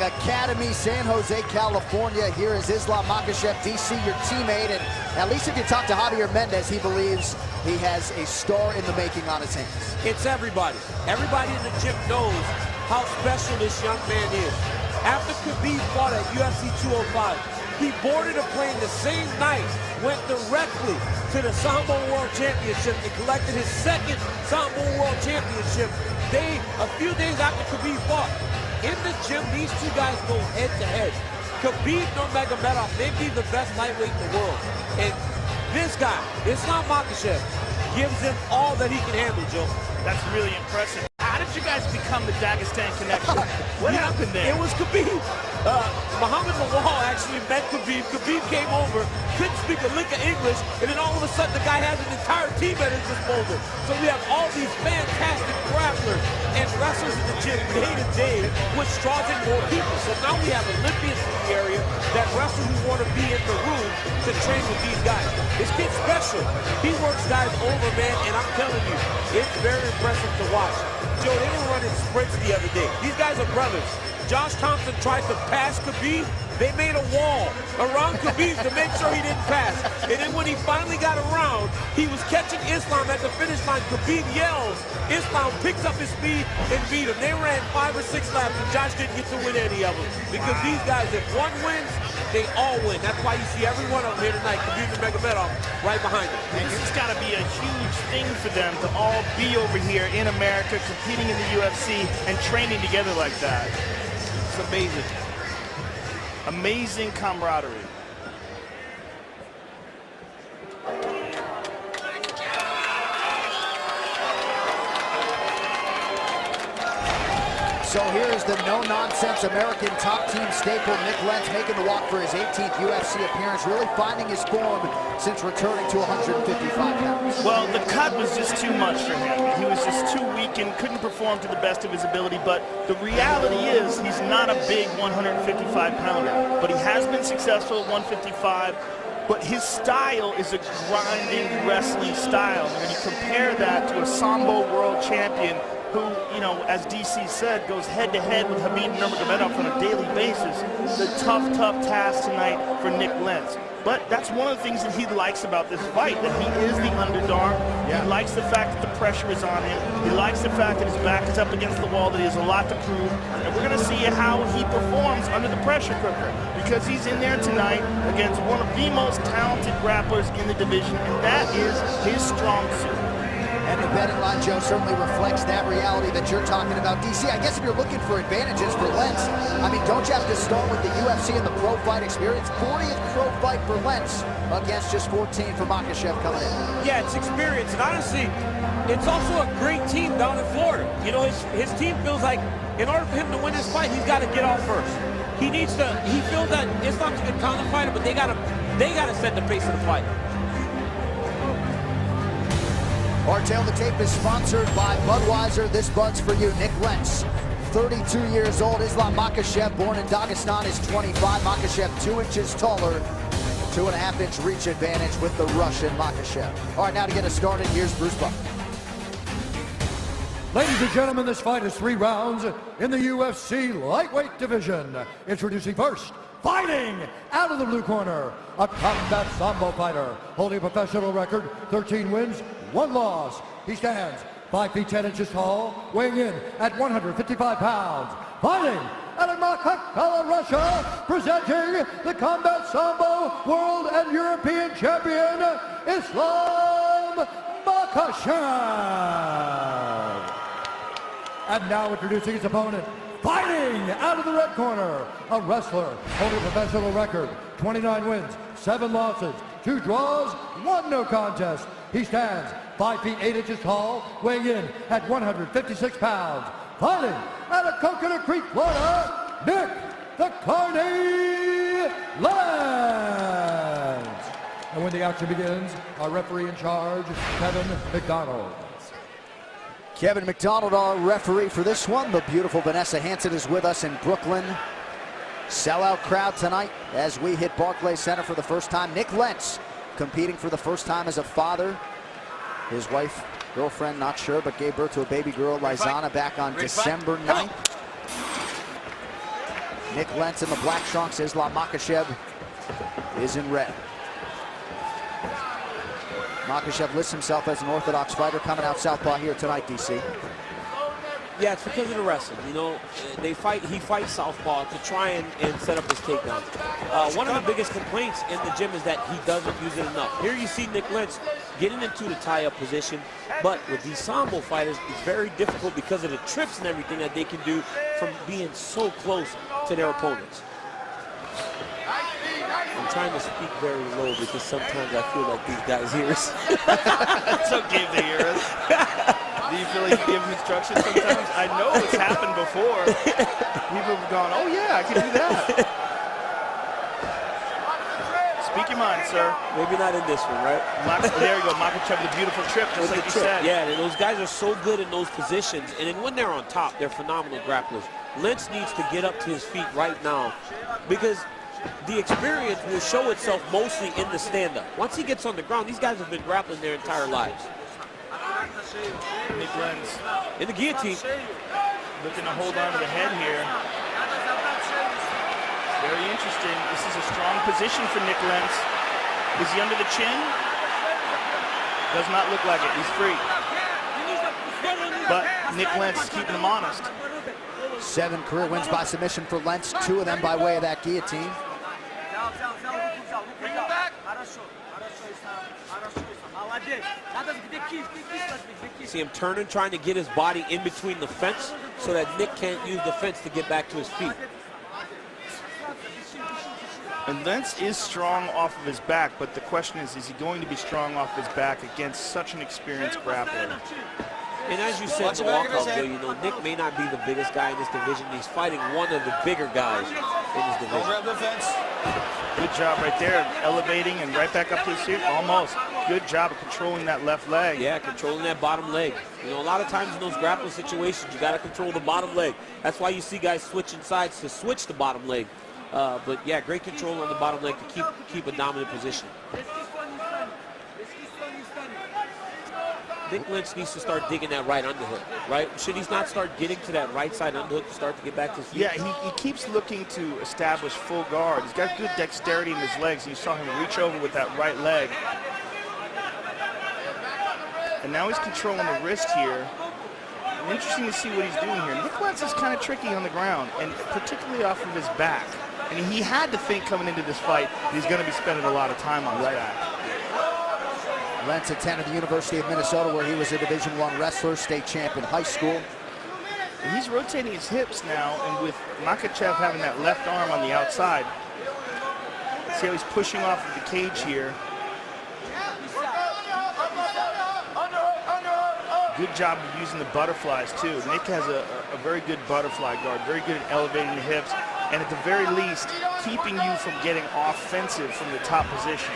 Academy, San Jose, California. Here is Islam Makachev, DC, your teammate, and at least if you talk to Javier Mendez, he believes he has a star in the making on his hands. It's everybody. Everybody in the gym knows how special this young man is. After Khabib fought at UFC 205, he boarded a plane the same night, went directly to the Sambo World Championship and collected his second Sambo World Championship a few days after Khabib fought. In the gym, these two guys go head-to-head. Khabib Nurmagomedov may be the best lightweight in the world. And this guy, Islam Makachev, gives him all that he can handle, Joe. That's really impressive. How did you guys become the Dagestan connection? What happened there? It was Khabib. Muhammad Lawal actually met Khabib. Khabib came over, couldn't speak a lick of English, and then all of a sudden the guy has an entire team at his disposal. So we have all these fantastic grapplers and wrestlers in the gym day to day, which draws in more people. So now we have Olympians in the area that wrestle who want to be in the room to train with these guys. This kid's special. He works guys over, man, and I'm telling you, it's very impressive to watch. Joe, they were running sprints the other day. These guys are brothers. Josh Thompson tried to pass Khabib. They made a wall around Khabib to make sure he didn't pass. And then when he finally got around, he was catching Islam at the finish line. Khabib yells. Islam picks up his speed and beat him. They ran 5 or 6 laps, and Josh didn't get to win any of them. Because these guys, if one wins, they all win. That's why you see every one of them here tonight, Khabib Nurmagomedov right behind them. And this has got to be a huge thing for them to all be over here in America, competing in the UFC and training together like that. It's amazing. Amazing camaraderie. So here is the no-nonsense American top team staple, Nick Lentz, making the walk for his 18th UFC appearance, really finding his form since returning to 155 pounds. Well, the cut was just too much for him. He was just too weak and couldn't perform to the best of his ability, but the reality is he's not a big 155-pounder, but he has been successful at 155. But his style is a grinding wrestling style. When you compare that to a Sambo world champion who, you know, as DC said, goes head-to-head with Khabib Nurmagomedov on a daily basis, it's a tough, tough task tonight for Nick Lentz. But that's one of the things that he likes about this fight, that he is the underdog. Yeah. He likes the fact that the pressure is on him. He likes the fact that his back is up against the wall, that he has a lot to prove. And we're going to see how he performs under the pressure cooker, because he's in there tonight against one of the most talented grapplers in the division, and that is his strong suit. And the betting line, Joe, certainly reflects that reality that you're talking about. DC, I guess if you're looking for advantages for Lentz, I mean, don't you have to start with the UFC and the pro fight experience? 40th pro fight for Lentz against just 14 for Makachev coming in. Yeah, it's experience, and honestly, it's also a great team down in Florida. You know, his team feels like in order for him to win this fight, he's got to get off first. He feels that Islam's a good counter fighter, but they got to set the pace of the fight. Our Tail the Tape is sponsored by Budweiser. This Bud's for you. Nick Lentz, 32 years old. Islam Makachev, born in Dagestan, is 25. Makachev 2 inches taller. 2.5-inch reach advantage with the Russian Makachev. All right, now to get us started, here's Bruce Buck. Ladies and gentlemen, this fight is 3 rounds in the UFC lightweight division. Introducing first, fighting out of the blue corner, a combat sambo fighter, holding a professional record, 13 wins, 1 loss. He stands 5 feet 10 inches tall, weighing in at 155 pounds. Fighting out of Machakala, Russia, presenting the Combat Sambo World and European Champion, Islam Makachev. And now introducing his opponent, fighting out of the red corner, a wrestler holding a professional record, 29 wins, 7 losses, 2 draws, 1 no contest. He stands 5 feet 8 inches tall, weighing in at 156 pounds. Fighting out of Coconut Creek, Florida, Nick the Carney Lentz. And when the action begins, our referee in charge, Kevin McDonald. Kevin McDonald, our referee for this one. The beautiful Vanessa Hansen is with us in Brooklyn. Sellout crowd tonight as we hit Barclays Center for the first time. Nick Lentz competing for the first time as a father. His wife, girlfriend, not sure, but gave birth to a baby girl, Lizana, back on December 9th. Nick Lentz in the black trunks. Islam Makachev is in red. Makachev lists himself as an orthodox fighter coming out southpaw here tonight, DC. Yeah, it's because of the wrestling. You know, he fights southpaw to try and set up his takedown. One of the biggest complaints in the gym is that he doesn't use it enough. Here you see Nick Lentz getting into the tie-up position, but with these Sambo fighters, it's very difficult because of the trips and everything that they can do from being so close to their opponents. I'm trying to speak very low because sometimes I feel like these guys hear us. It's okay if they hear us. Do you feel like you give them instructions sometimes? I know it's happened before. People have gone, oh yeah, I can do that. Speak your mind, sir. Maybe not in this one, right? There you go, Makachev with a beautiful trip, just like you said. Yeah, and those guys are so good in those positions. And then when they're on top, they're phenomenal grapplers. Lentz needs to get up to his feet right now because the experience will show itself mostly in the stand-up. Once he gets on the ground, these guys have been grappling their entire lives. Nick Lentz in the guillotine, looking to hold on to the head here. Very interesting. This is a strong position for Nick Lentz. Is he under the chin? Does not look like it. He's free. But Nick Lentz is keeping him honest. 7 career wins by submission for Lentz, 2 of them by way of that guillotine. See him turning, trying to get his body in between the fence so that Nick can't use the fence to get back to his feet. And Lentz is strong off of his back, but the question is he going to be strong off his back against such an experienced grappler? And as you said in the walkout, Bill, you know, Nick may not be the biggest guy in this division. He's fighting one of the bigger guys in this division. Good job right there, elevating and right back up to his feet, almost. Good job of controlling that left leg. Yeah, controlling that bottom leg. You know, a lot of times in those grappling situations, you got to control the bottom leg. That's why you see guys switching sides to switch the bottom leg. But yeah, great control on the bottom leg to keep a dominant position. Nick Lentz needs to start digging that right underhook, right? Should he not start getting to that right side underhook to start to get back to his feet? Yeah, he keeps looking to establish full guard. He's got good dexterity in his legs. You saw him reach over with that right leg. And now he's controlling the wrist here. Interesting to see what he's doing here. Nick Lentz is kind of tricky on the ground, and particularly off of his back. And he had to think coming into this fight he's going to be spending a lot of time on his back. Lentz attended the University of Minnesota, where he was a Division I wrestler, state champ in high school. And he's rotating his hips now, and with Makachev having that left arm on the outside, see how he's pushing off of the cage here. Good job of using the butterflies too. Nick has a very good butterfly guard, very good at elevating the hips, and at the very least, keeping you from getting offensive from the top position.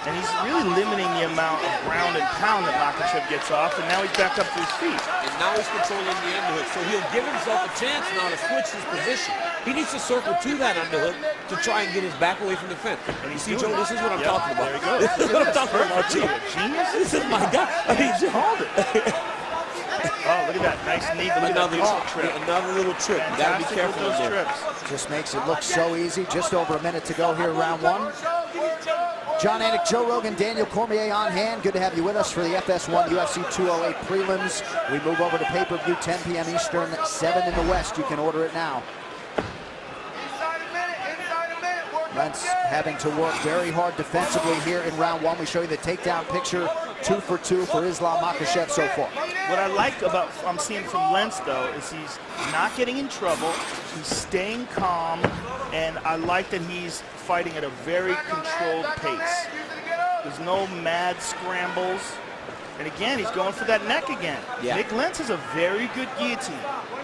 And he's really limiting the amount of ground and pound that Makachev gets off, and now he's back up to his feet. And now he's controlling the underhook, so he'll give himself a chance now to switch his position. He needs to circle to that underhook to try and get his back away from the fence. And you see, Joe, this is what I'm talking about. There you go. This is what I'm talking about, too. Genius. This is my guy. I mean, he called it. Oh, look at that. Nice knee. Look at that trip. Another little trip. You got to be careful with with those there. trips. Just makes it look so easy. Just over a minute to go here, round 1. John Anik, Joe Rogan, Daniel Cormier on hand. Good to have you with us for the FS1 UFC 208 prelims. We move over to pay-per-view, 10 p.m. Eastern, 7 in the West. You can order it now. Lentz having to work very hard defensively here in round 1. We show you the takedown picture, 2 for 2 for Islam Makachev so far. What I like about I'm seeing from Lentz, though, is he's not getting in trouble. He's staying calm, and I like that he's fighting at a very controlled pace. There's no mad scrambles. And again, he's going for that neck again. Yeah. Nick Lentz is a very good guillotine.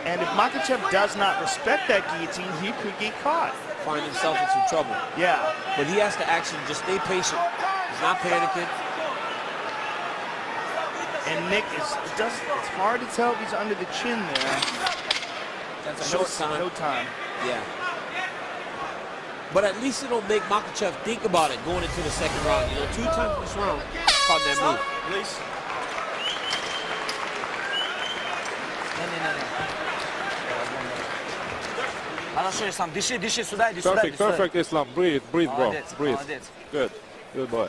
And if Makachev does not respect that guillotine, he could get caught. Find himself in some trouble. Yeah. But he has to actually just stay patient. He's not panicking. And Nick it's hard to tell if he's under the chin there. That's a short time. No time. Yeah. But at least it'll make Makachev think about it going into the second round. You know, 2 times in this round, caught that move. Release. Хорошо, Ислам. Дыши, дыши, сюда иди, Perfect, сюда. perfect, Islam. Breathe, breathe, bro. Молодец, Breathe. молодец. Good. Good boy.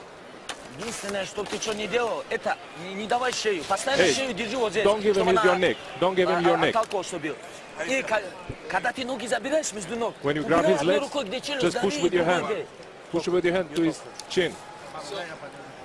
Единственное, что ты что не делал, это не давай шею. Постоянно Hey, шею держи вот здесь. don't give him your neck. Don't give him your neck. Оттолкнул, что бил. И когда ты ноги забираешь между ног, When you grab his legs, рукой, где челюсть, just push дави, with your hand. помогай. Push with your hand to his chin.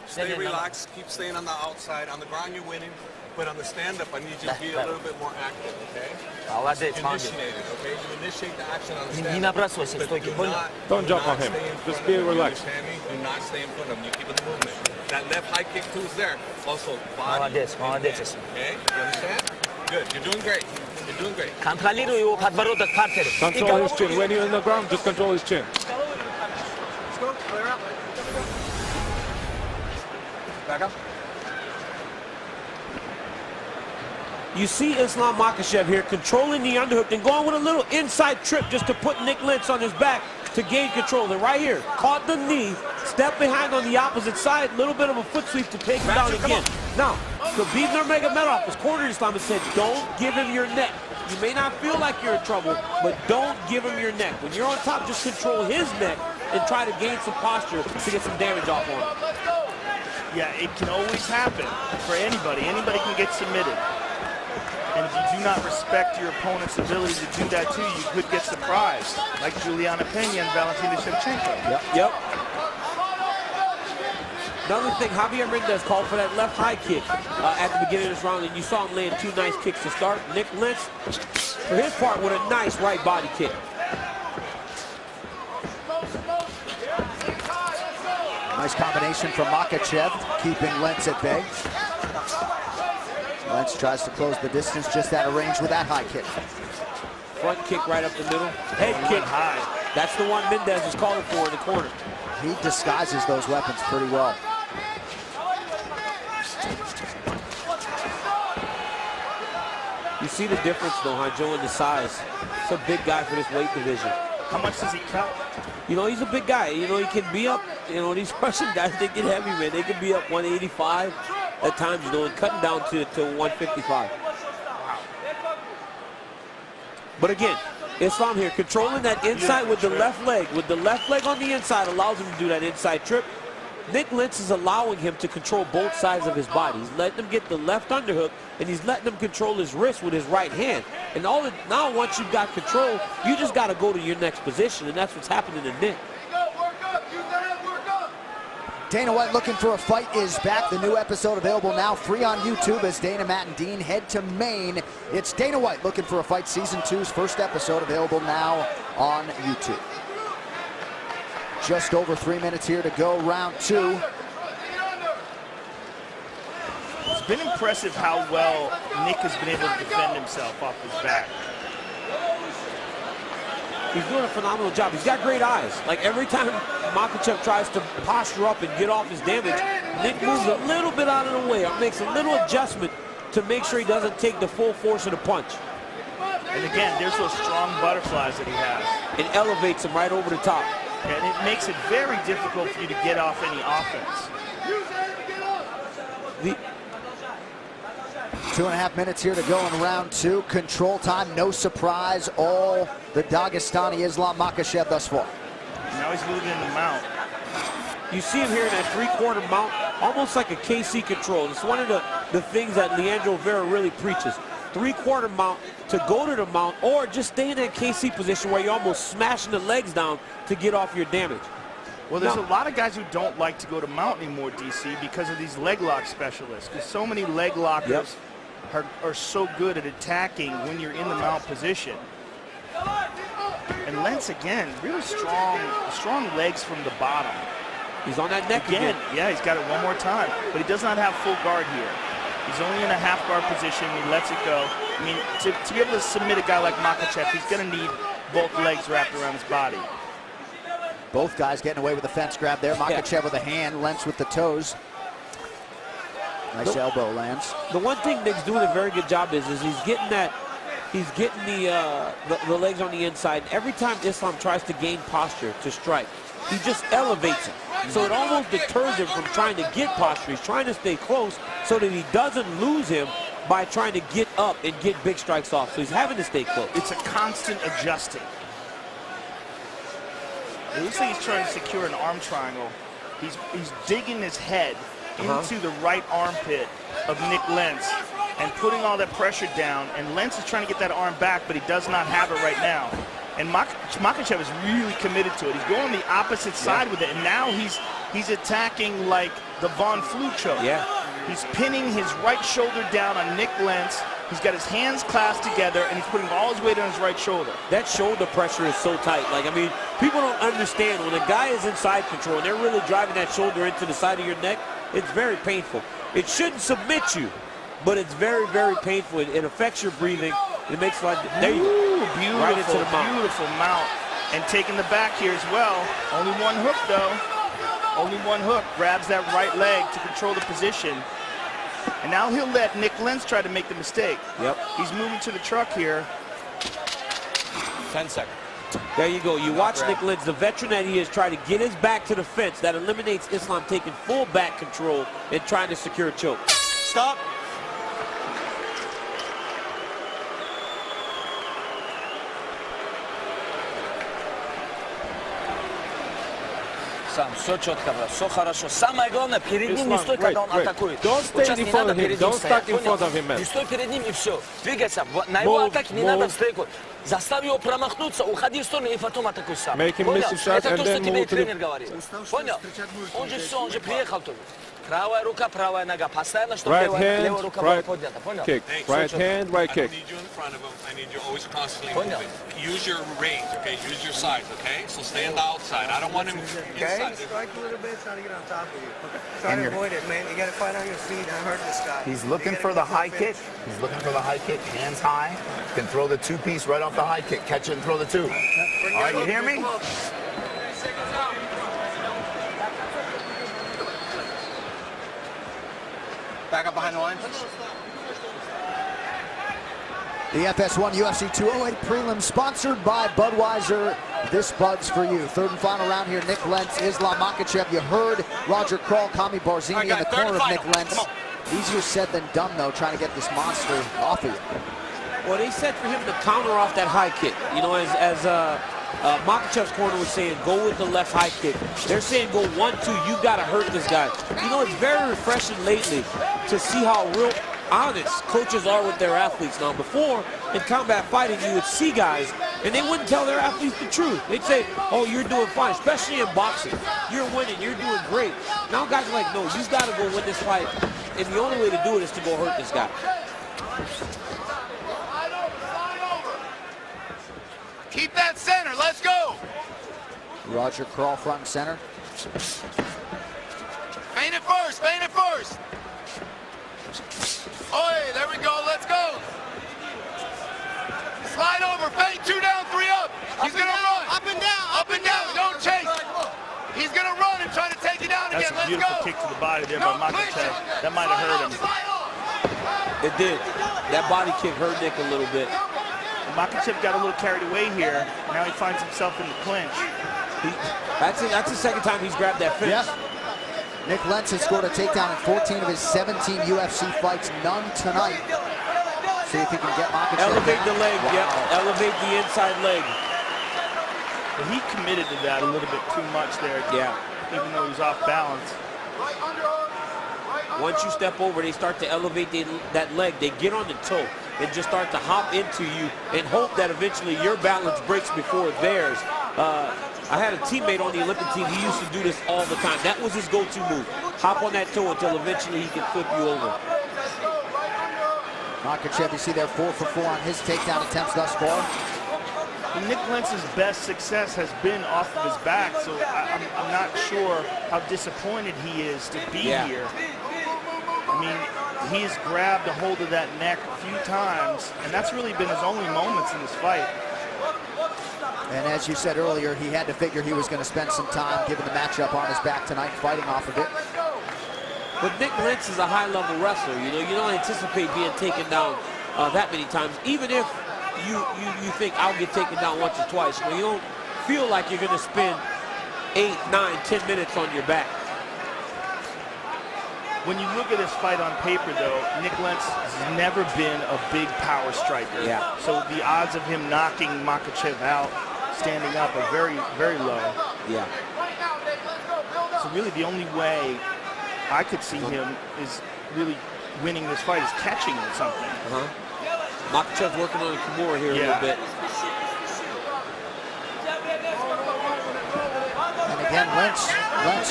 Stay relaxed, keep staying on the outside. On the ground, you're winning. But on the stand-up, I need you to be a little bit more active, okay? Молодец, молодец. Initiate it, okay? You initiate the action on the Не stand-up. набрасывайся в But стойке, do понял? not- Don't do jump not on him. stay in Just front be of him. relaxed. You understand me? Do not stay in front of him. You keep the movement. That left high kick too is there. Also, body. Молодец, молодец. Okay? You understand? Good. You're doing great. You're doing great. Контролируй его подбородок в партере. И Control his голову chin. When you're in the ground, just control his chin. Let's go. Clear up. Back up. You see Islam Makachev here controlling the underhook and going with a little inside trip just to put Nick Lentz on his back to gain control. And right here, caught the knee, step behind on the opposite side, little bit of a foot sweep to take him down again. Now, Khabib Nurmagomedov has cornered Islam and said, don't give him your neck. You may not feel like you're in trouble, but don't give him your neck. When you're on top, just control his neck and try to gain some posture to get some damage off on him. Yeah, it can always happen for anybody. Anybody can get submitted. And if you do not respect your opponent's ability to do that too, you could get surprised, like Juliana Pena and Valentina Shevchenko. Yep. Another thing, Javier Mendez called for that left high kick at the beginning of this round, and you saw him land two nice kicks to start. Nick Lentz, for his part, with a nice right body kick. Nice combination from Makachev, keeping Lentz at bay. Lentz tries to close the distance, just out of range with that high kick. Front kick right up the middle. Head kick high. That's the one Mendez is calling for in the corner. He disguises those weapons pretty well. You see the difference, though, huh, Joe, in the size. It's a big guy for this weight division. How much does he count? You know, he's a big guy. You know, he can be up, you know, these Russian guys, they get heavy, man. They can be up 185 at times, you know, and cutting down to 155. But again, Islam here, controlling that inside with the left leg. With the left leg on the inside, allows him to do that inside trip. Nick Lentz is allowing him to control both sides of his body. He's letting him get the left underhook, and he's letting him control his wrist with his right hand. And now once you've got control, you just got to go to your next position, and that's what's happening to Nick. Dana White Looking for a Fight is back. The new episode available now, free on YouTube as Dana, Matt, and Dean head to Maine. It's Dana White Looking for a Fight Season 2's first episode available now on YouTube. Just over 3 minutes here to go, round 2. It's been impressive how well Nick has been able to defend himself off his back. He's doing a phenomenal job. He's got great eyes. Like every time Makachev tries to posture up and get off his damage, Nick moves a little bit out of the way or makes a little adjustment to make sure he doesn't take the full force of the punch. And again, there's those strong butterflies that he has. It elevates him right over the top. And it makes it very difficult for you to get off any offense. 2.5 minutes here to go in round 2. Control time, no surprise. All the Dagestani Islam Makachev thus far. Now he's moving in the mount. You see him here in that three-quarter mount, almost like a KC control. It's one of the things that Leandro Vera really preaches. Three-quarter mount to go to the mount, or just stay in that KC position where you're almost smashing the legs down to get off your damage. Well, there's a lot of guys who don't like to go to mount anymore, DC, because of these leg lock specialists. Because so many leg lockers are so good at attacking when you're in the mount position. And Lentz, again, really strong legs from the bottom. He's on that neck again. Yeah, he's got it one more time. But he does not have full guard here. He's only in a half guard position. He lets it go. I mean, to be able to submit a guy like Makachev, he's going to need both legs wrapped around his body. Both guys getting away with the fence grab there. Makachev with a hand, Lentz with the toes. Nice elbow lands. The one thing Nick's doing a very good job is he's getting the legs on the inside. Every time Islam tries to gain posture to strike, he just elevates him. So it almost deters him from trying to get posture. He's trying to stay close so that he doesn't lose him by trying to get up and get big strikes off. So he's having to stay close. It's a constant adjusting. It looks like he's trying to secure an arm triangle. He's digging his head into the right armpit of Nick Lentz and putting all that pressure down. And Lentz is trying to get that arm back, but he does not have it right now. And Makhachev is really committed to it. He's going the opposite side with it, and now he's attacking like the Von Flue choke. Yeah. He's pinning his right shoulder down on Nick Lentz. He's got his hands clasped together, and he's putting all his weight on his right shoulder. That shoulder pressure is so tight. Like, I mean, people don't understand when a guy is in side control and they're really driving that shoulder into the side of your neck, it's very painful. It shouldn't submit you, but it's very, very painful. It affects your breathing. It makes like, there you go. Beautiful, right into the mount. Beautiful mount. And taking the back here as well. Only one hook, though. Only one hook. Grabs that right leg to control the position. And now he'll let Nick Lentz try to make the mistake. Yep. He's moving to the truck here. 10 seconds. There you go. You watch Nick Lentz, the veteran that he is, try to get his back to the fence. That eliminates Islam taking full back control and trying to secure a choke. Stop. Сам, все четко, брат, все хорошо. Самое главное, перед ним не стой, когда он атакует. Don't stay in front of him. Don't stuck in front of him, man. Не стой перед ним и все. Двигайся. На его атаке не надо встряку. Заставь его промахнуться, уходи в сторону и потом атакуй сам. Понял? Это то, что тебе и тренер говорит. Понял? Он же все, он же приехал тут. Правая рука, правая нога. Постоянно, чтобы левая рука была поднята. Понял? Kick. Right hand, right I kick. don't need you in front of him. I need you always constantly moving. Use your range, okay? Use your size, okay? So stay on the outside. I don't want him inside. Strike a little bit, try to get on top of you. Try to avoid it, man. You got to fight on your feet and hurt this guy. He's looking for the high kick. He's looking for the high kick. Hands high. Can throw the two-piece right off the high kick. Catch it and throw the two. All right, you hear me? Back up behind the line. The FS1 UFC 208 prelim sponsored by Budweiser. This Bud's for you. Third and final round here, Nick Lentz, Islam Makachev. You heard Roger Kral, Kami Barzini in the corner of Nick Lentz. Easier said than done, though, trying to get this monster off of you. Well, they said for him to counter off that high kick. You know, as Makhachev's corner was saying, go with the left high kick. They're saying go 1-2. You got to hurt this guy. You know, it's very refreshing lately to see how real honest coaches are with their athletes now. Before, in combat fighting, you would see guys, and they wouldn't tell their athletes the truth. They'd say, oh, you're doing fine, especially in boxing. You're winning, you're doing great. Now guys are like, no, you got to go win this fight, and the only way to do it is to go hurt this guy. Keep that center. Let's go. Roger Kral front and center. Feint it first. Feint it first. Oi, there we go. Let's go. Slide over. Feint 2 down, 3 up. He's going to run. Up and down. Up and down. Don't chase. He's going to run and try to take you down That's again. a beautiful kick to the body there by Makhachev. That might have hurt him. It did. That body kick hurt Nick a little bit. Makhachev got a little carried away here. Now he finds himself in the clinch. That's the second time he's grabbed that finish. Yeah. Nick Lentz has scored a takedown in 14 of his 17 UFC fights, none tonight. See if he can get Makhachev Elevate down. the leg, yep. Elevate the inside leg. But he committed to that a little bit too much there. Yeah. Even though he was off balance. Once you step over, they start to elevate that leg. They get on the toe and just start to hop into you and hope that eventually your balance breaks before theirs. I had a teammate on the Olympic team. He used to do this all the time. That was his go-to move. Hop on that toe until eventually he can flip you over. Makhachev, you see there 4 for 4 on his takedown attempts thus far. Nick Lentz's best success has been off of his back, so I'm not sure how disappointed he is to be here. I mean, he's grabbed a hold of that neck a few times, and that's really been his only moments in this fight. And as you said earlier, he had to figure he was going to spend some time given the matchup on his back tonight, fighting off of it. But Nick Lentz is a high-level wrestler. You know, you don't anticipate being taken down that many times, even if you think I'll get taken down once or twice. You know, you don't feel like you're going to spend 8, 9, 10 minutes on your back. When you look at this fight on paper, though, Nick Lentz has never been a big power striker. Yeah. So the odds of him knocking Makhachev out standing up are very, very low. Yeah. So really the only way I could see him is really winning this fight is catching or something. Makhachev's working on Kimura here a little bit. And again, Lentz,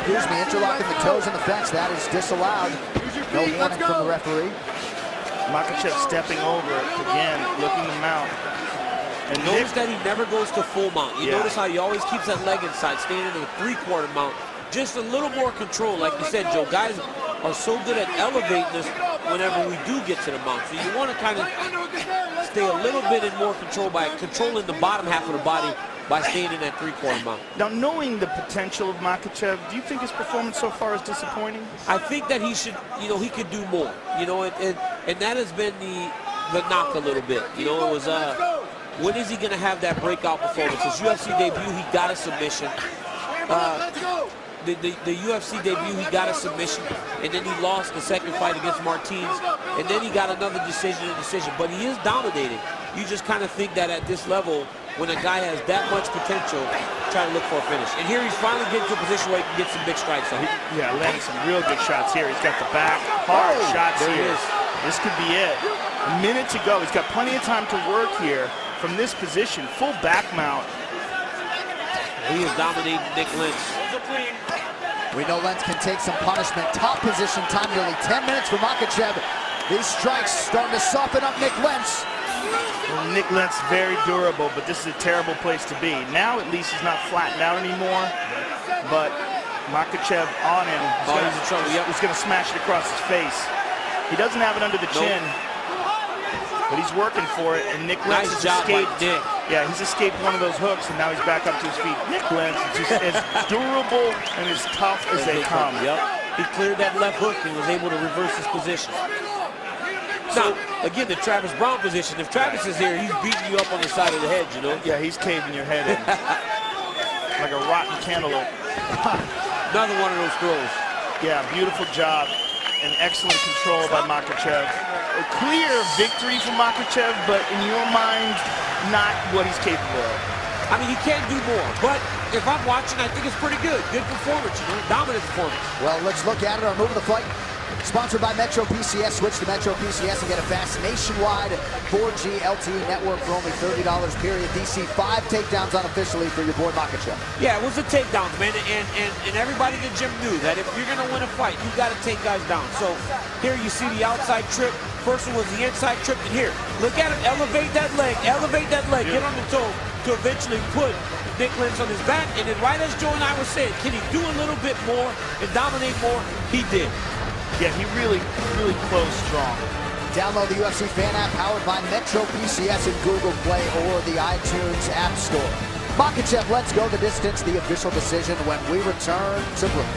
interlocking the toes in the fence. That is disallowed. No warning from the referee. Makhachev stepping over again, looking to mount. And notice that he never goes to full mount. You notice how he always keeps that leg inside, staying in a 3/4 mount. Just a little more control, like you said, Joe. Guys are so good at elevating this whenever we do get to the mount. So you want to kind of stay a little bit in more control by controlling the bottom half of the body by staying in that 3/4 mount. Now, knowing the potential of Makhachev, do you think his performance so far is disappointing? I think that he should, he could do more. And that has been the knock a little bit. It was, when is he going to have that breakout performance? His UFC debut, he got a submission. The UFC debut, he got a submission, and then he lost the second fight against Martins, and then he got another decision. But he is dominating. You just kind of think that at this level, when a guy has that much potential, try to look for a finish. And here he's finally getting to a position where he can get some big strikes on. Yeah, landing some real good shots here. He's got the back, hard shots there here. He is. This could be it. A minute to go. He's got plenty of time to work here from this position. Full back mount. He is dominating Nick Lentz. We know Lentz can take some punishment. Top position time, nearly 10 minutes for Makhachev. These strikes starting to soften up Nick Lentz. Well, Nick Lentz very durable, but this is a terrible place to be. Now at least he's not flattened out anymore, but Makhachev on him. He's in trouble. He's going to smash it across his face. He doesn't have it under the chin, but he's working for it, and Nick Lentz has escaped. Yeah, he's escaped one of those hooks, and now he's back up to his feet. Nick Lentz is just as durable and as tough as they come. He cleared that left hook and was able to reverse his position. Now, again, the Travis Brown position. If Travis is here, he's beating you up on the side of the head, Yeah, he's caving your head in. Like a rotten cantaloupe. Another one of those throws. Yeah, beautiful job and excellent control by Makhachev. A clear victory for Makhachev, but in your mind, not what he's capable of. I mean, he can do more, but if I'm watching, I think it's pretty good. Good performance, dominant performance. Well, let's look at it. Our move of the fight, sponsored by Metro PCS. Switch to Metro PCS and get a fast nationwide 4G LTE network for only $30 period. DC 5 takedowns unofficially for your boy Makhachev. Yeah, it was the takedowns, man, and everybody in the gym knew that if you're going to win a fight, you got to take guys down. So here you see the outside trip. First one was the inside trip, and here, look at him, elevate that leg, get on the toe to eventually put Nick Lentz on his back. And then right as Joe and I were saying, can he do a little bit more and dominate more? He did. Yeah, he really closed strong. Download the UFC fan app powered by Metro PCS in Google Play or the iTunes App Store. Makhachev, let's go the distance, the official decision when we return to Brooklyn.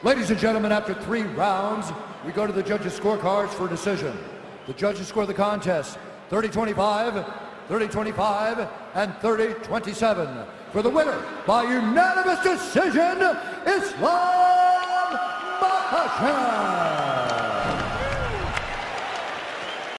Ladies and gentlemen, after 3 rounds, we go to the judges' scorecards for decision. The judges score the contest 30-25, 30-25, and 30-27. For the winner, by unanimous decision, Islam Makhachev.